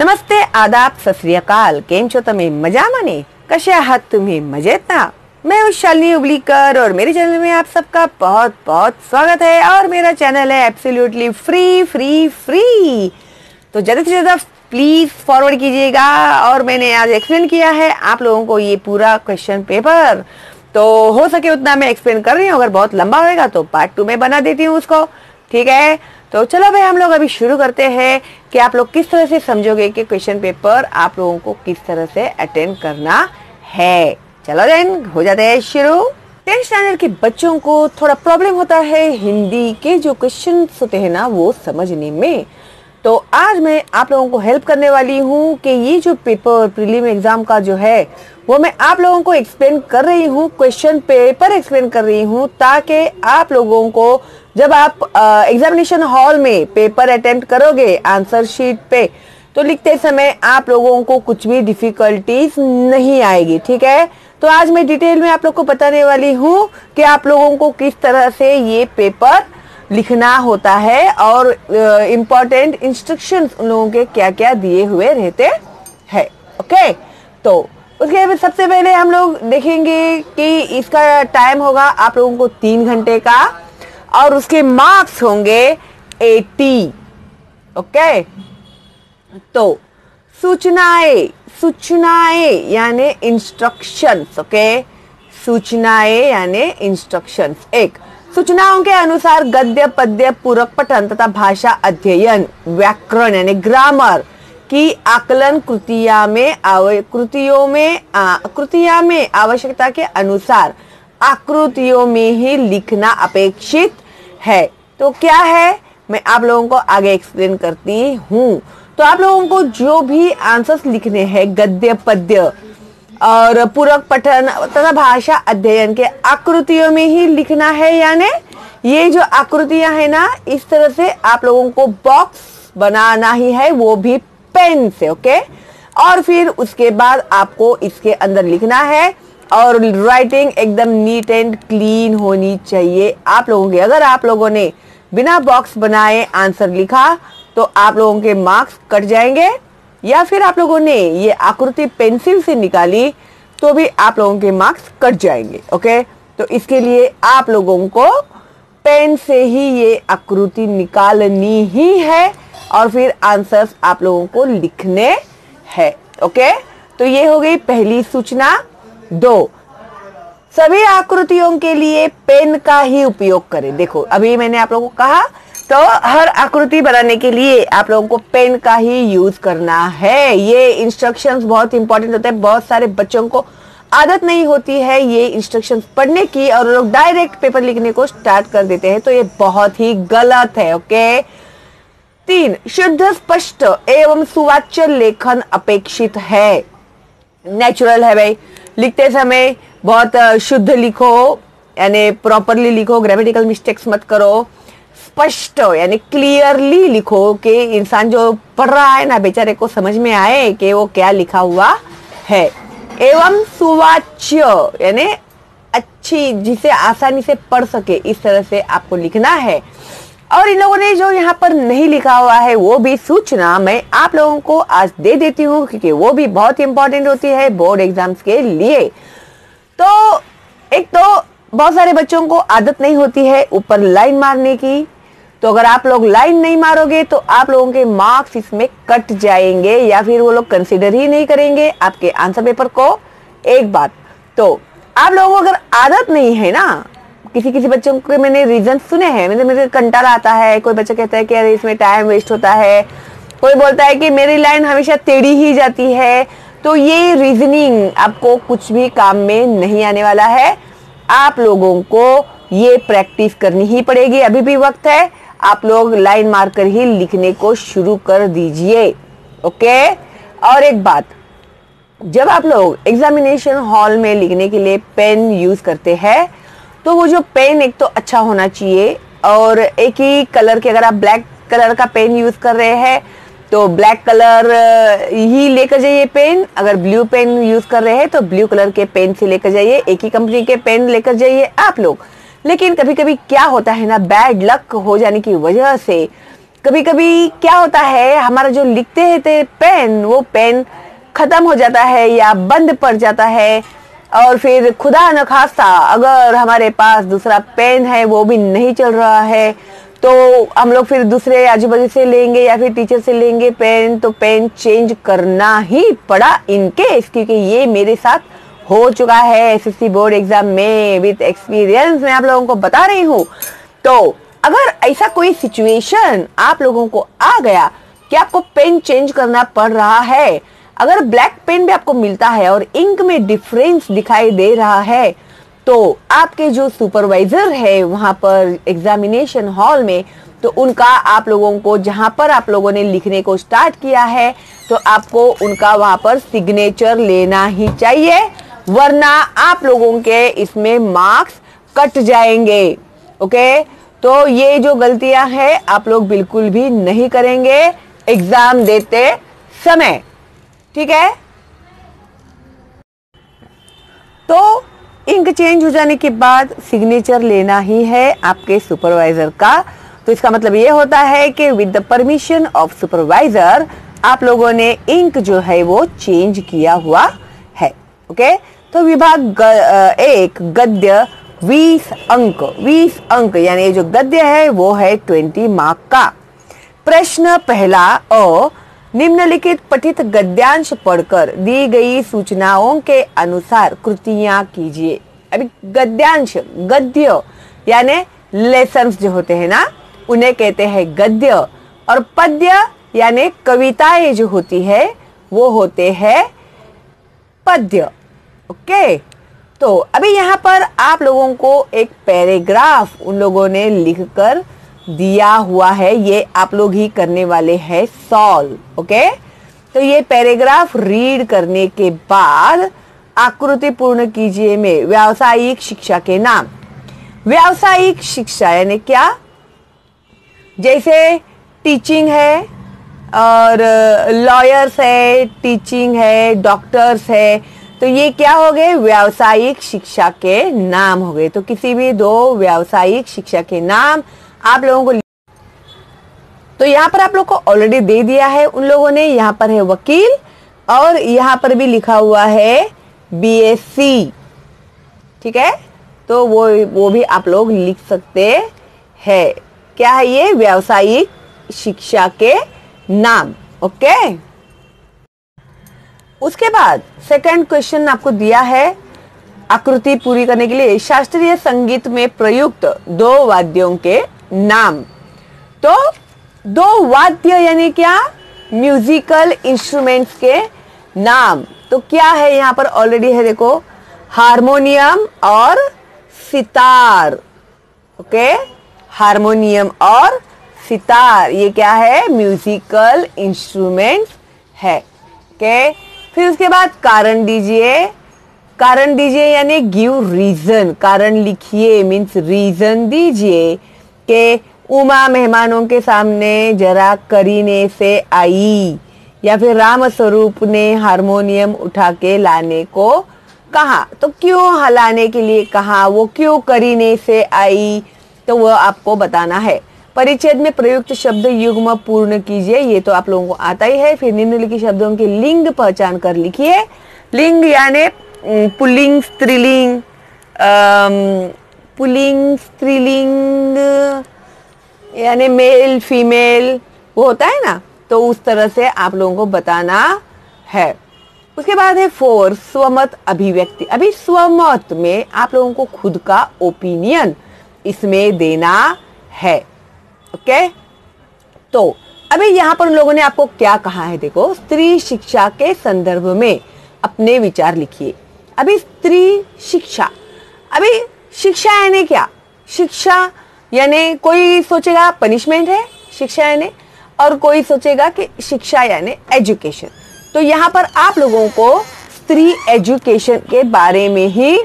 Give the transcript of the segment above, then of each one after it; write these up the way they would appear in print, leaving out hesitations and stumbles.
नमस्ते, आदाब, सत श्री अकाल। केम छो तमे मजामा ने? कशा आहात तुम्ही? मजेत ना? मैं हूँ शालिनी उबलीकर और मेरे चैनल में आप सबका बहुत बहुत स्वागत है। और मेरा चैनल है एब्सोल्युटली फ्री फ्री फ्री, तो ज़्यादा से ज़्यादा प्लीज़ फॉरवर्ड कीजिएगा। और मैंने आज एक्सप्लेन किया है आप लोगों को ये पूरा क्वेश्चन पेपर, तो हो सके उतना मैं एक्सप्लेन कर रही हूँ। अगर बहुत लंबा होएगा तो पार्ट 2 में बना देती हूँ उसको, ठीक है? तो चलो भाई, हम लोग अभी शुरू करते हैं कि आप लोग किस तरह से समझोगे कि क्वेश्चन पेपर आप लोगों को किस तरह से अटेंड करना है। चलो देन हो जाते हैं शुरू। 10th स्टैंडर्ड के बच्चों को थोड़ा प्रॉब्लम होता है हिंदी के जो क्वेश्चन होते हैं ना वो समझने में। तो आज मैं आप लोगों को हेल्प करने वाली हूँ कि ये जो पेपर प्रीलिम एग्जाम का जो है वो मैं आप लोगों को एक्सप्लेन कर रही हूँ, क्वेश्चन पेपर एक्सप्लेन कर रही हूँ, ताकि आप लोगों को जब आप एग्जामिनेशन हॉल में पेपर अटेम्प्ट करोगे आंसर शीट पे, तो लिखते समय आप लोगों को कुछ भी डिफिकल्टीज नहीं आएगी, ठीक है? तो आज मैं डिटेल में आप लोग को बताने वाली हूँ कि आप लोगों को किस तरह से ये पेपर लिखना होता है और इम्पोर्टेंट इंस्ट्रक्शंस उन लोगों के क्या क्या दिए हुए रहते हैं। ओके, तो उसके बाद सबसे पहले हम लोग देखेंगे कि इसका टाइम होगा आप लोगों को 3 घंटे का और उसके मार्क्स होंगे 80। ओके, तो सूचनाएं यानी इंस्ट्रक्शंस। ओके, सूचनाएं यानी इंस्ट्रक्शंस। एक, सूचनाओं के अनुसार गद्य, पद्य, पूरक पठन तथा भाषा अध्ययन, व्याकरण यानी ग्रामर की आकलन कृतियों में आवश्यकता के अनुसार आकृतियों में ही लिखना अपेक्षित है। तो क्या है, मैं आप लोगों को आगे एक्सप्लेन करती हूँ। तो आप लोगों को जो भी आंसर्स लिखने हैं गद्य, पद्य और पूरक पठन तथा भाषा अध्ययन के आकृतियों में ही लिखना है। यानी ये जो आकृतियां है ना, इस तरह से आप लोगों को बॉक्स बनाना ही है, वो भी पेन से। ओके, और फिर उसके बाद आपको इसके अंदर लिखना है और राइटिंग एकदम नीट एंड क्लीन होनी चाहिए आप लोगों की। अगर आप लोगों ने बिना बॉक्स बनाए आंसर लिखा तो आप लोगों के मार्क्स कट जाएंगे, या फिर आप लोगों ने ये आकृति पेंसिल से निकाली तो भी आप लोगों के मार्क्स कट जाएंगे। ओके, तो इसके लिए आप लोगों को पेन से ही ये आकृति निकालनी ही है और फिर आंसर्स आप लोगों को लिखने हैं। ओके, तो ये हो गई पहली सूचना। 2, सभी आकृतियों के लिए पेन का ही उपयोग करें। देखो, अभी मैंने आप लोगों को कहा तो हर आकृति बनाने के लिए आप लोगों को पेन का ही यूज करना है। ये इंस्ट्रक्शंस बहुत इंपॉर्टेंट होते हैं। बहुत सारे बच्चों को आदत नहीं होती है ये इंस्ट्रक्शंस पढ़ने की और लोग डायरेक्ट पेपर लिखने को स्टार्ट कर देते हैं, तो ये बहुत ही गलत है। ओके। 3, शुद्ध, स्पष्ट एवं सुवाच्य लेखन अपेक्षित है। नेचुरल है भाई, लिखते समय बहुत शुद्ध लिखो, यानी प्रॉपरली लिखो, ग्रामेटिकल मिस्टेक्स मत करो। स्पष्ट यानी क्लियरली लिखो कि इंसान जो पढ़ रहा है ना बेचारे को समझ में आए कि वो क्या लिखा हुआ है। एवं सुवाच्य यानी अच्छी, जिसे आसानी से पढ़ सके, इस तरह से आपको लिखना है। और इन लोगों ने जो यहाँ पर नहीं लिखा हुआ है वो भी सूचना मैं आप लोगों को आज दे देती हूँ, क्योंकि वो भी बहुत इंपॉर्टेंट होती है बोर्ड एग्जाम्स के लिए। तो एक तो बहुत सारे बच्चों को आदत नहीं होती है ऊपर लाइन मारने की, तो अगर आप लोग लाइन नहीं मारोगे तो आप लोगों के मार्क्स इसमें कट जाएंगे या फिर वो लोग कंसीडर ही नहीं करेंगे आपके आंसर पेपर को। एक बात, तो आप लोगों को अगर आदत नहीं है ना, किसी बच्चों के मैंने रीजन सुने हैं, मेरे कंटाला आता है, कोई बच्चा कहता है कि अरे इसमें टाइम वेस्ट होता है, कोई बोलता है कि मेरी लाइन हमेशा टेढ़ी ही जाती है। तो ये रीजनिंग आपको कुछ भी काम में नहीं आने वाला है। आप लोगों को ये प्रैक्टिस करनी ही पड़ेगी, अभी भी वक्त है। आप लोग लाइन मारकर ही लिखने को शुरू कर दीजिए। ओके, और एक बात, जब आप लोग एग्जामिनेशन हॉल में लिखने के लिए पेन यूज करते हैं तो वो जो पेन एक तो अच्छा होना चाहिए और एक ही कलर के, अगर आप ब्लैक कलर का पेन यूज कर रहे हैं तो ब्लैक कलर ही लेकर जाइए पेन। अगर ब्लू पेन यूज कर रहे हैं तो ब्लू कलर के पेन से लेकर जाइए, एक ही कंपनी के पेन लेकर जाइए आप लोग। लेकिन कभी कभी क्या होता है ना, बैड लक हो जाने की वजह से कभी कभी क्या होता है, हमारा जो लिखते हैं थे पेन, वो पेन खत्म हो जाता है या बंद पड़ जाता है, और फिर खुदा न खास्ता अगर हमारे पास दूसरा पेन है वो भी नहीं चल रहा है, तो हम लोग फिर दूसरे आजू बाजू से लेंगे या फिर टीचर से लेंगे पेन, तो पेन चेंज करना ही पड़ा इन केस, क्योंकि ये मेरे साथ हो चुका है एसएससी बोर्ड एग्जाम में विद एक्सपीरियंस, मैं आप लोगों को बता रही हूँ। तो अगर ऐसा कोई सिचुएशन आप लोगों को आ गया कि आपको पेन चेंज करना पड़ रहा है, अगर ब्लैक पेन भी आपको मिलता है और इंक में डिफरेंस दिखाई दे रहा है, तो आपके जो सुपरवाइजर है वहां पर एग्जामिनेशन हॉल में, तो उनका आप लोगों को जहां पर आप लोगों ने लिखने को स्टार्ट किया है, तो आपको उनका वहां पर सिग्नेचर लेना ही चाहिए, वरना आप लोगों के इसमें मार्क्स कट जाएंगे। ओके, तो ये जो गलतियां हैं आप लोग बिल्कुल भी नहीं करेंगे एग्जाम देते समय, ठीक है। तो इंक चेंज हो जाने के बाद सिग्नेचर लेना ही है आपके सुपरवाइजर का। तो इसका मतलब ये होता है कि with the permission of supervisor आप लोगों ने इंक जो है वो चेंज किया हुआ है। ओके, तो विभाग एक गद्य 20 अंक यानी जो गद्य है वो है 20 मार्क का। प्रश्न पहला, निम्नलिखित पठित गद्यांश पढ़कर दी गई सूचनाओं के अनुसार कृतियां कीजिए। अभी गद्यांश, गद्य यानी लेसन्स जो होते हैं ना, उन्हें कहते हैं गद्य, और पद्य यानी कविताएं जो होती है वो होते हैं पद्य। ओके, तो अभी यहाँ पर आप लोगों को एक पैराग्राफ उन लोगों ने लिखकर दिया हुआ है, ये आप लोग ही करने वाले हैं सॉल्व। ओके, तो ये पैराग्राफ रीड करने के बाद आकृति पूर्ण कीजिए में व्यावसायिक शिक्षा के नाम। व्यावसायिक शिक्षा यानी क्या, जैसे टीचिंग है और लॉयर्स है, टीचिंग है, डॉक्टर्स है, तो ये क्या हो गए, व्यावसायिक शिक्षा के नाम हो गए। तो किसी भी दो व्यावसायिक शिक्षा के नाम आप लोगों को, तो यहाँ पर आप लोग को ऑलरेडी दे दिया है उन लोगों ने। यहाँ पर है वकील और यहाँ पर भी लिखा हुआ है बीएससी, ठीक है। तो वो भी आप लोग लिख सकते हैं। क्या है ये, व्यावसायिक शिक्षा के नाम। ओके, उसके बाद सेकंड क्वेश्चन आपको दिया है आकृति पूरी करने के लिए, शास्त्रीय संगीत में प्रयुक्त दो वाद्यों के नाम। तो दो वाद्य यानी क्या, म्यूजिकल इंस्ट्रूमेंट्स के नाम। तो क्या है यहाँ पर ऑलरेडी है, देखो, हारमोनियम और सितार। ओके, हारमोनियम और सितार ये क्या है, म्यूजिकल इंस्ट्रूमेंट्स है। ओके, फिर उसके बाद कारण दीजिए। कारण दीजिए यानी गिव रीजन, कारण लिखिए मीन्स रीजन दीजिए कि उमा मेहमानों के सामने जरा करीने से आई, या फिर राम स्वरूप ने हारमोनियम उठा के लाने को कहा। तो क्यों लाने के लिए कहा, वो क्यों करीने से आई, तो वो आपको बताना है। परिच्छेद में प्रयुक्त शब्द युग्म पूर्ण कीजिए, ये तो आप लोगों को आता ही है। फिर निम्नलिखित शब्दों के लिंग पहचान कर लिखिए। लिंग यानी पुल्लिंग, स्त्रीलिंग, पुल्लिंग, स्त्रीलिंग यानी मेल फीमेल, वो होता है ना, तो उस तरह से आप लोगों को बताना है। उसके बाद है 4 स्वमत अभिव्यक्ति। अभी स्वमत में आप लोगों को खुद का ओपिनियन इसमें देना है। ओके, तो अभी यहाँ पर लोगों ने आपको क्या कहा है, देखो, स्त्री शिक्षा के संदर्भ में अपने विचार लिखिए। अभी स्त्री शिक्षा, अभी शिक्षा यानी क्या, शिक्षा यानी कोई सोचेगा पनिशमेंट है शिक्षा यानी, और कोई सोचेगा कि शिक्षा यानी एजुकेशन। तो यहाँ पर आप लोगों को स्त्री एजुकेशन के बारे में ही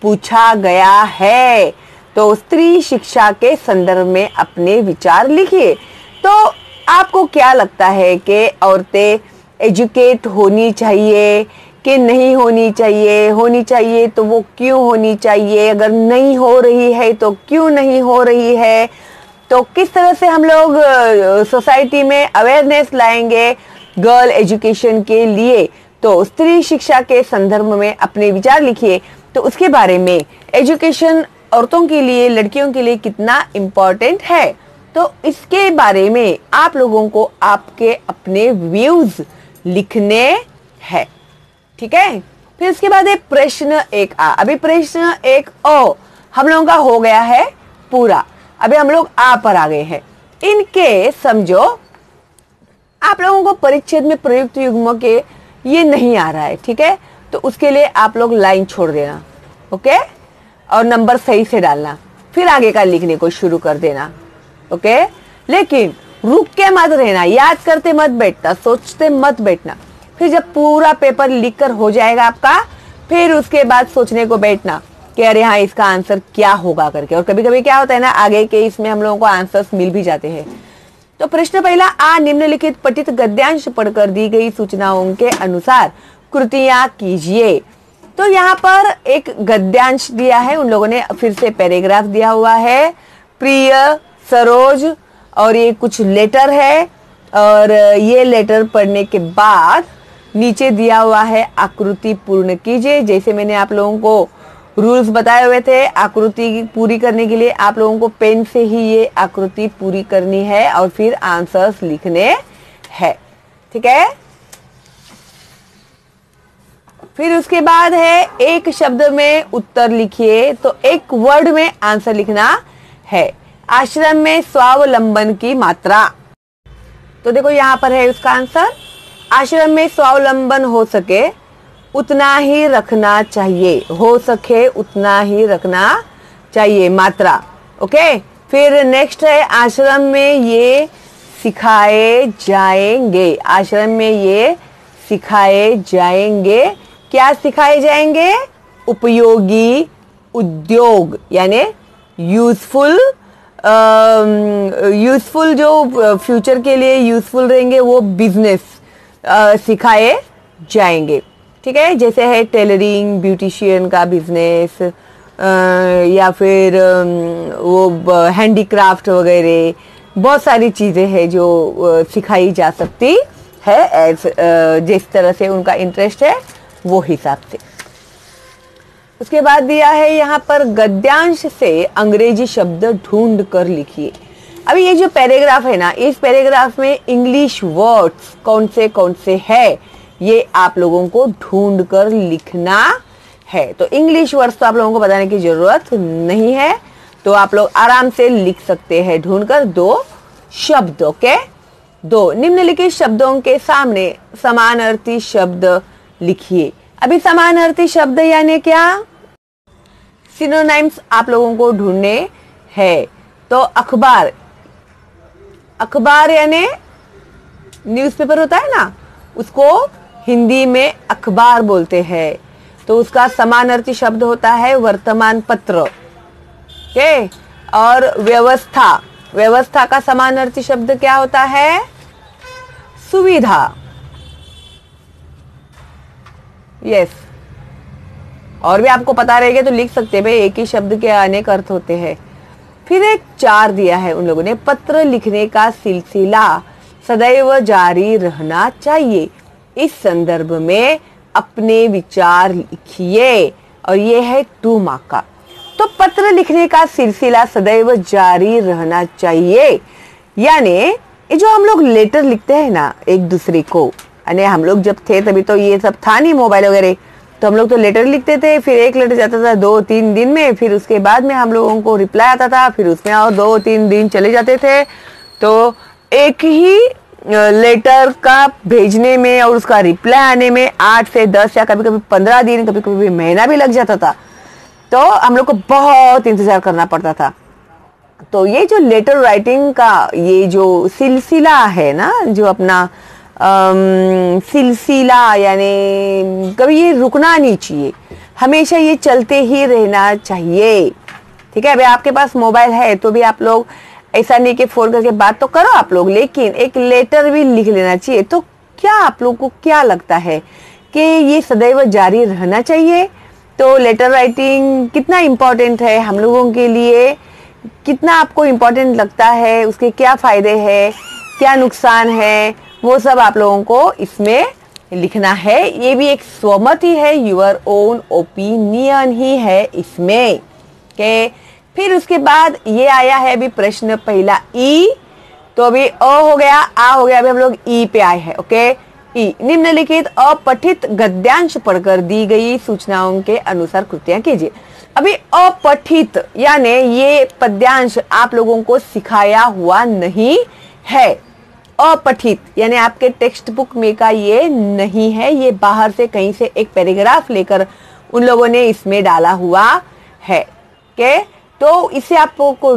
पूछा गया है। तो स्त्री शिक्षा के संदर्भ में अपने विचार लिखिए। तो आपको क्या लगता है कि औरतें एजुकेट होनी चाहिए कि नहीं होनी चाहिए, होनी चाहिए तो वो क्यों होनी चाहिए, अगर नहीं हो रही है तो क्यों नहीं हो रही है, तो किस तरह से हम लोग सोसाइटी में अवेयरनेस लाएंगे गर्ल एजुकेशन के लिए, तो स्त्री शिक्षा के संदर्भ में अपने विचार लिखिए। तो उसके बारे में एजुकेशन औरतों के लिए, लड़कियों के लिए कितना इम्पोर्टेंट है, तो इसके बारे में आप लोगों को आपके अपने व्यूज लिखने हैं। ठीक है, फिर उसके बाद है प्रश्न 1A। अभी प्रश्न 1O हम लोगों का हो गया है पूरा, अभी हम लोग आ पर आ गए हैं। इनके समझो आप लोगों को परिच्छेद में प्रयुक्त युग्म के ये नहीं आ रहा है, ठीक है, तो उसके लिए आप लोग लाइन छोड़ देना, ओके, और नंबर सही से डालना, फिर आगे का लिखने को शुरू कर देना, ओके। लेकिन रुक के मत रहना, याद करते मत बैठना, सोचते मत बैठना। फिर जब पूरा पेपर लिख कर हो जाएगा आपका, फिर उसके बाद सोचने को बैठना कि अरे हाँ इसका आंसर क्या होगा करके। और कभी कभी क्या होता है ना, आगे के इसमें हम लोगों को आंसर्स मिल भी जाते हैं। तो प्रश्न पहला, आ निम्नलिखित पठित गद्यांश पढ़कर दी गई सूचनाओं के अनुसार कृतियां कीजिए। तो यहाँ पर एक गद्यांश दिया है, उन लोगों ने फिर से पैराग्राफ दिया हुआ है, प्रिय सरोज, और ये कुछ लेटर है, और ये लेटर पढ़ने के बाद नीचे दिया हुआ है आकृति पूर्ण कीजिए। जैसे मैंने आप लोगों को रूल्स बताए हुए थे, आकृति पूरी करने के लिए आप लोगों को पेन से ही ये आकृति पूरी करनी है और फिर आंसर्स लिखने हैं, ठीक है। फिर उसके बाद है एक शब्द में उत्तर लिखिए, तो एक वर्ड में आंसर लिखना है। आश्रम में स्वावलंबन की मात्रा, तो देखो यहाँ पर है उसका आंसर, आश्रम में स्वावलंबन हो सके उतना ही रखना चाहिए, हो सके उतना ही रखना चाहिए, मात्रा, ओके। फिर नेक्स्ट है आश्रम में ये सिखाए जाएंगे, आश्रम में ये सिखाए जाएंगे, क्या सिखाए जाएंगे, उपयोगी उद्योग, यानी यूजफुल, यूजफुल जो फ्यूचर के लिए यूजफुल रहेंगे वो बिजनेस सिखाए जाएंगे, ठीक है। जैसे है टेलरिंग, ब्यूटिशियन का बिजनेस, या फिर वो हैंडीक्राफ्ट वगैरह, बहुत सारी चीज़ें हैं जो सिखाई जा सकती है, एज जिस तरह से उनका इंटरेस्ट है वो हिसाब से। उसके बाद दिया है यहाँ पर गद्यांश से अंग्रेजी शब्द ढूंढ कर लिखिए। अभी ये जो पैराग्राफ है ना, इस पैराग्राफ में इंग्लिश वर्ड्स कौन से है ये आप लोगों को ढूंढ कर लिखना है। तो इंग्लिश वर्ड्स तो आप लोगों को बताने की जरूरत नहीं है, तो आप लोग आराम से लिख सकते हैं ढूंढकर दो शब्द, ओके। दो निम्नलिखित शब्दों के सामने समानार्थी शब्द लिखिए। अभी समानार्थी शब्द यानी क्या, सिनोनिम्स आप लोगों को ढूंढने हैं। तो अखबार, अखबार यानी न्यूज़पेपर होता है ना, उसको हिंदी में अखबार बोलते हैं, तो उसका समानार्थी शब्द होता है वर्तमान पत्र, ओके। और व्यवस्था, व्यवस्था का समानार्थी शब्द क्या होता है, सुविधा, यस। और भी आपको पता रहेगा तो लिख सकते हैं भाई, एक ही शब्द के अनेक अर्थ होते हैं। फिर एक 4 दिया है उन लोगों ने, पत्र लिखने का सिलसिला सदैव जारी रहना चाहिए, इस संदर्भ में अपने विचार लिखिए, और ये है 2 मार्क का। तो पत्र लिखने का सिलसिला सदैव जारी रहना चाहिए, यानी ये जो हम लोग लेटर लिखते हैं ना एक दूसरे को, यानी हम लोग जब थे तभी तो ये सब था नहीं मोबाइल वगैरह, तो हम लोग तो लेटर लिखते थे, फिर एक लेटर जाता था 2-3 दिन में, फिर उसके बाद में हम लोगों को रिप्लाई आता था, फिर उसमें और 2-3 दिन चले जाते थे। तो एक ही लेटर का भेजने में और उसका रिप्लाई आने में 8 से 10 या कभी कभी 15 दिन, कभी कभी महीना भी लग जाता था, तो हम लोग को बहुत इंतजार करना पड़ता था। तो ये जो लेटर राइटिंग का ये जो सिलसिला है ना, जो अपना सिलसिला, यानी कभी ये रुकना नहीं चाहिए, हमेशा ये चलते ही रहना चाहिए, ठीक है। अभी आपके पास मोबाइल है तो भी आप लोग ऐसा नहीं कि फोन करके बात तो करो आप लोग, लेकिन एक लेटर भी लिख लेना चाहिए। तो क्या आप लोग को क्या लगता है कि ये सदैव जारी रहना चाहिए? तो लेटर राइटिंग कितना इम्पोर्टेंट है हम लोगों के लिए, कितना आपको इम्पोर्टेंट लगता है, उसके क्या फायदे हैं, क्या नुकसान है, वो सब आप लोगों को इसमें लिखना है। ये भी एक स्वमत ही है, यूर ओन ओपिनियन ही है इसमें। ओके, फिर उसके बाद ये आया है अभी प्रश्न पहला ई, तो अभी अ हो गया, आ हो गया, अभी हम लोग ई पे आए हैं। ओके, ई, निम्नलिखित अपठित गद्यांश पढ़कर दी गई सूचनाओं के अनुसार कृतियां कीजिए। अभी अपठित यानी ये पद्यांश आप लोगों को सिखाया हुआ नहीं है। अपठित यानी आपके टेक्स्ट बुक में का ये नहीं है, ये बाहर से कहीं से एक पैराग्राफ लेकर उन लोगों ने इसमें डाला हुआ है। ओके, तो इसे आपको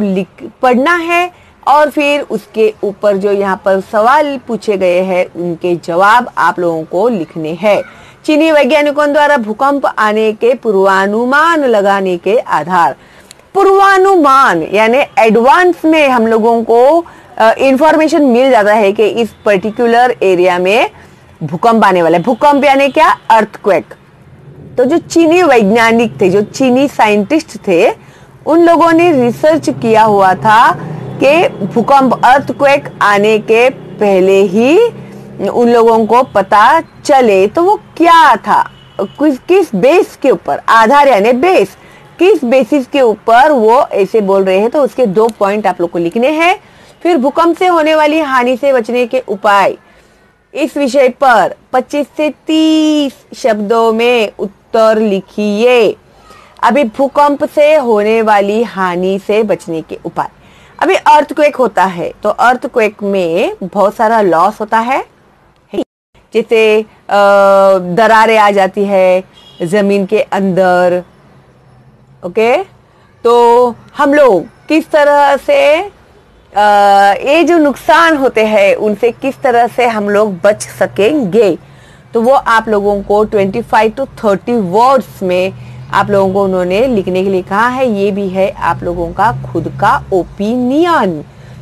पढ़ना है और फिर उसके ऊपर जो यहाँ पर सवाल पूछे गए हैं उनके जवाब आप लोगों को लिखने हैं। चीनी वैज्ञानिकों द्वारा भूकंप आने के पूर्वानुमान लगाने के आधार। पूर्वानुमान यानी एडवांस में हम लोगों को इंफॉर्मेशन मिल जाता है कि इस पर्टिकुलर एरिया में भूकंप आने वाला है। भूकंप यानी क्या? अर्थक्वेक। तो जो चीनी वैज्ञानिक थे, जो चीनी साइंटिस्ट थे, उन लोगों ने रिसर्च किया हुआ था कि भूकंप अर्थक्वेक आने के पहले ही उन लोगों को पता चले। तो वो क्या था, किस बेस के ऊपर, आधार यानी बेस, किस बेसिस के ऊपर वो ऐसे बोल रहे हैं, तो उसके 2 पॉइंट आप लोग को लिखने हैं। फिर भूकंप से होने वाली हानि से बचने के उपाय, इस विषय पर 25 से 30 शब्दों में उत्तर लिखिए। अभी भूकंप से होने वाली हानि से बचने के उपाय, अभी अर्थक्वेक होता है तो अर्थक्वेक में बहुत सारा लॉस होता है, जैसे दरारें आ जाती है जमीन के अंदर। ओके, तो हम लोग किस तरह से ये जो नुकसान होते हैं उनसे किस तरह से हम लोग बच सकेंगे, तो वो आप लोगों को 25 to 30 वर्ड्स में आप लोगों को उन्होंने लिखने के लिए कहा है। ये भी है आप लोगों का खुद का ओपिनियन।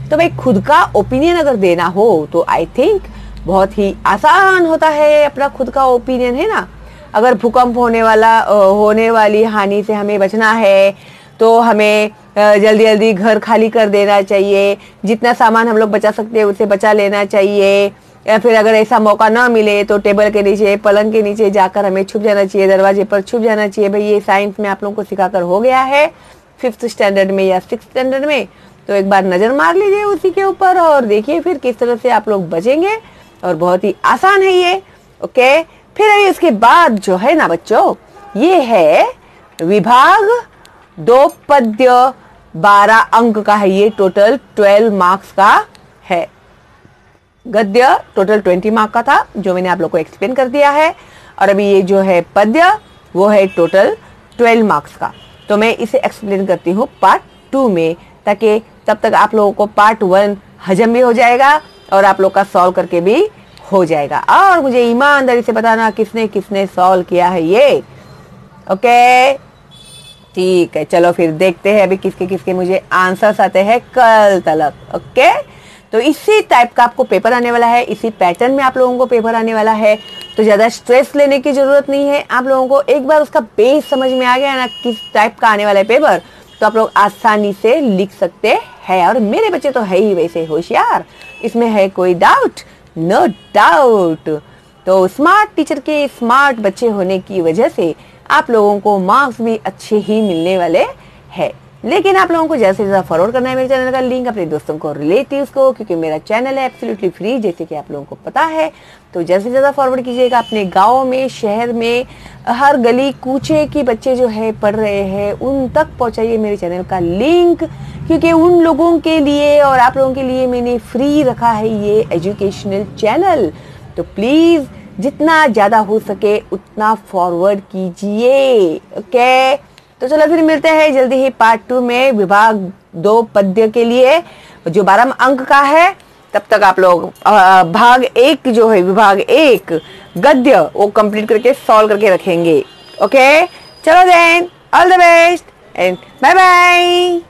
तो भाई खुद का ओपिनियन अगर देना हो तो आई थिंक बहुत ही आसान होता है अपना खुद का ओपिनियन, है ना। अगर भूकंप होने वाली हानि से हमें बचना है तो हमें जल्दी जल्दी घर खाली कर देना चाहिए, जितना सामान हम लोग बचा सकते हैं उसे बचा लेना चाहिए, या फिर अगर ऐसा मौका ना मिले तो टेबल के नीचे, पलंग के नीचे जाकर हमें छुप जाना चाहिए, दरवाजे पर छुप जाना चाहिए। भाई ये साइंस में आप लोगों को सिखाकर हो गया है 5th स्टैंडर्ड में या 6th स्टैंडर्ड में, तो एक बार नजर मार लीजिए उसी के ऊपर और देखिए फिर किस तरह से आप लोग बचेंगे, और बहुत ही आसान है ये। ओके, फिर अभी उसके बाद जो है ना बच्चों, ये है विभाग 2 पद्य 12 अंक का है, ये टोटल 12 मार्क्स का है। गद्य टोटल 20 मार्क का था जो मैंने आप लोग को एक्सप्लेन कर दिया है, और अभी ये जो है पद्य वो है टोटल 12 मार्क्स का। तो मैं इसे एक्सप्लेन करती हूँ पार्ट 2 में, ताकि तब तक आप लोगों को पार्ट 1 हजम भी हो जाएगा और आप लोग का सॉल्व करके भी हो जाएगा। और मुझे ईमानदारी से बताना किसने किसने सॉल्व किया है ये। ओके, ठीक है, चलो फिर देखते हैं अभी किसके किसके मुझे आंसर्स आते हैं कल तक। ओके, तो इसी टाइप का आपको पेपर आने वाला है, इसी पैटर्न में आप लोगों को पेपर आने वाला है, तो ज़्यादा स्ट्रेस लेने की ज़रूरत नहीं है। आप लोगों को एक बार उसका बेस समझ में आ गया ना किस टाइप का आने वाला है पेपर, तो आप लोग आसानी से लिख सकते हैं। और मेरे बच्चे तो है ही वैसे होशियार, इसमें है कोई डाउट? No doubt. तो स्मार्ट टीचर के स्मार्ट बच्चे होने की वजह से आप लोगों को मार्क्स भी अच्छे ही मिलने वाले हैं। लेकिन आप लोगों को ज़्यादा से ज़्यादा फॉरवर्ड करना है मेरे चैनल का लिंक अपने दोस्तों को, रिलेटिव्स को, क्योंकि मेरा चैनल है एब्सोल्युटली फ्री जैसे कि आप लोगों को पता है। तो ज़्यादा से ज़्यादा फॉरवर्ड कीजिएगा अपने गाँव में, शहर में, हर गली कूचे की बच्चे जो है पढ़ रहे हैं उन तक पहुँचाइए मेरे चैनल का लिंक, क्योंकि उन लोगों के लिए और आप लोगों के लिए मैंने फ्री रखा है ये एजुकेशनल चैनल। तो प्लीज़ जितना ज़्यादा हो सके उतना फॉरवर्ड कीजिए। ओके, तो चलो फिर मिलते हैं जल्दी ही पार्ट 2 में विभाग 2 पद्य के लिए जो 12 अंक का है। तब तक आप लोग भाग 1 जो है विभाग 1 गद्य वो कंप्लीट करके सॉल्व करके रखेंगे। ओके, चलो then, all the best and bye bye.